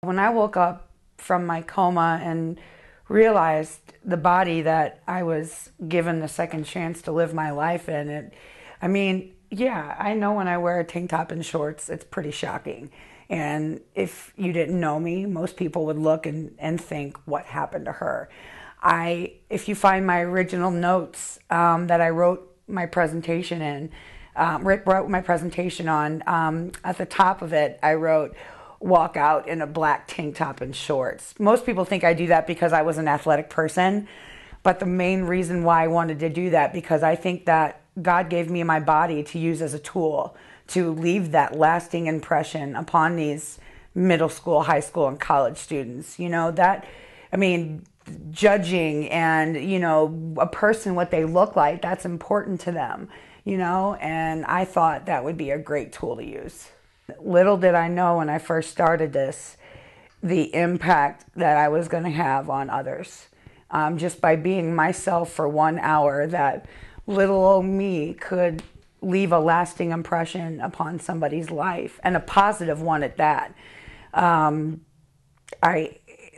When I woke up from my coma and realized the body that I was given the second chance to live my life in, yeah, I know when I wear a tank top and shorts, it's pretty shocking. And if you didn't know me, most people would look and think, what happened to her? If you find my original notes that I wrote my presentation in, wrote my presentation on, at the top of it, I wrote, walk out in a black tank top and shorts. Most people think I do that because I was an athletic person, but the main reason why I wanted to do that, because I think that God gave me my body to use as a tool to leave that lasting impression upon these middle school, high school, and college students. Judging and, a person, what they look like, that's important to them, and I thought that would be a great tool to use. Little did I know when I first started this, the impact that I was going to have on others. Just by being myself for 1 hour, that little old me could leave a lasting impression upon somebody's life, and a positive one at that.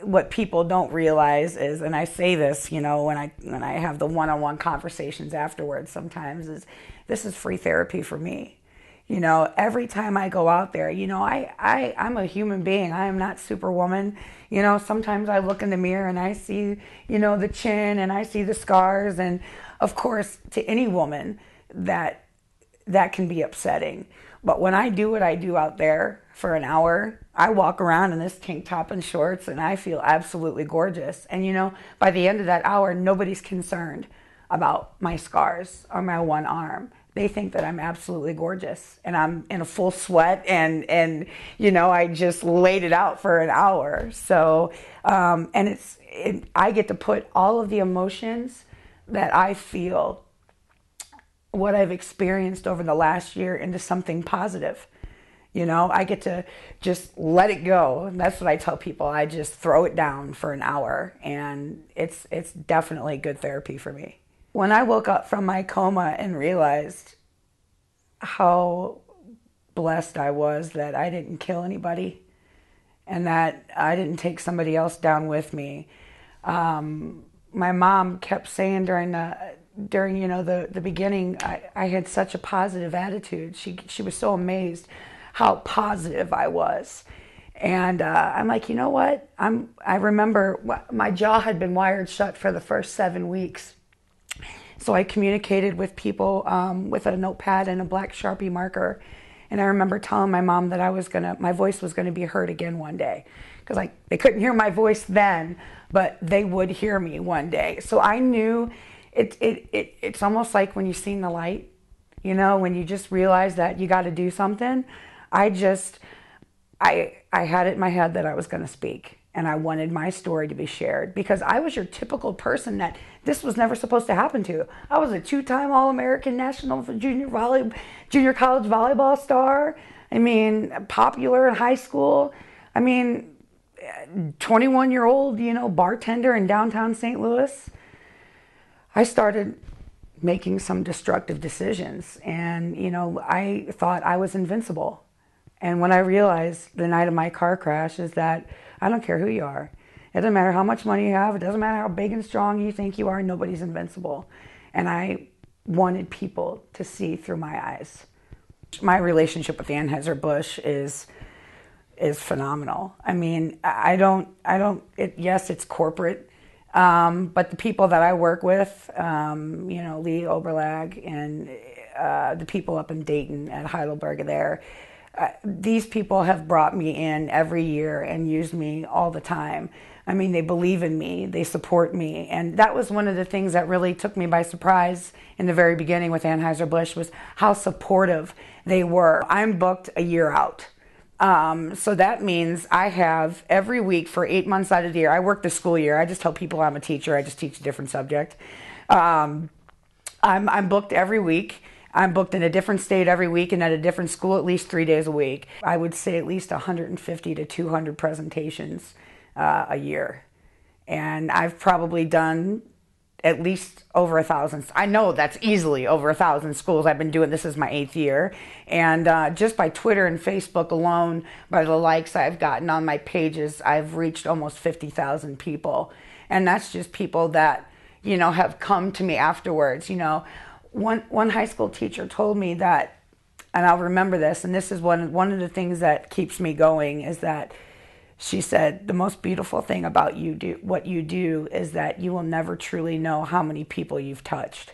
What people don't realize is, and I say this, when I have the one-on-one conversations afterwards sometimes, is this is free therapy for me. Every time I go out there, I'm a human being. I am not Superwoman. Sometimes I look in the mirror and I see, the chin, and I see the scars. And of course, to any woman, that can be upsetting. But when I do what I do out there for an hour, I walk around in this tank top and shorts and I feel absolutely gorgeous. And by the end of that hour, nobody's concerned about my scars or my one arm. They think that I'm absolutely gorgeous, and I'm in a full sweat, and I just laid it out for an hour. So, I get to put all of the emotions that I feel, what I've experienced over the last year, into something positive. I get to just let it go. And that's what I tell people. I just throw it down for an hour, and it's definitely good therapy for me. When I woke up from my coma and realized how blessed I was that I didn't kill anybody and that I didn't take somebody else down with me, my mom kept saying during the beginning, I had such a positive attitude. She was so amazed how positive I was. And I'm like, you know what? I remember my jaw had been wired shut for the first 7 weeks. So I communicated with people with a notepad and a black Sharpie marker. And I remember telling my mom that my voice was gonna be heard again one day. Because they couldn't hear my voice then, but they would hear me one day. So I knew it's almost like when you've seen the light, when you just realize that you gotta do something. I had it in my head that I was gonna speak. And I wanted my story to be shared, because I was your typical person that this was never supposed to happen to. I was a 2-time All-American National Junior College Volleyball star. Popular in high school. 21-year-old, bartender in downtown St. Louis. I started making some destructive decisions, and, I thought I was invincible. And when I realized the night of my car crash is that I don't care who you are. It doesn't matter how much money you have. It doesn't matter how big and strong you think you are. Nobody's invincible. And I wanted people to see through my eyes. My relationship with the Anheuser-Busch is phenomenal. Yes, it's corporate. But the people that I work with, Lee Oberlag and the people up in Dayton at Heidelberg there, these people have brought me in every year and used me all the time. They believe in me, they support me. And that was one of the things that really took me by surprise in the very beginning with Anheuser-Busch, was how supportive they were. I'm booked a year out. So that means I have every week for 8 months out of the year. I work the school year. I just tell people I'm a teacher. I just teach a different subject. I'm booked every week. I'm booked in a different state every week and at a different school at least 3 days a week. I would say at least 150 to 200 presentations a year. And I've probably done at least over 1,000. I know that's easily over 1,000 schools. I've been doing this is my 8th year. And just by Twitter and Facebook alone, by the likes I've gotten on my pages, I've reached almost 50,000 people. And that's just people that, you know, have come to me afterwards. You know, one high school teacher told me that, and I'll remember this, and this is one of the things that keeps me going, is that she said, the most beautiful thing about what you do is that you will never truly know how many people you've touched.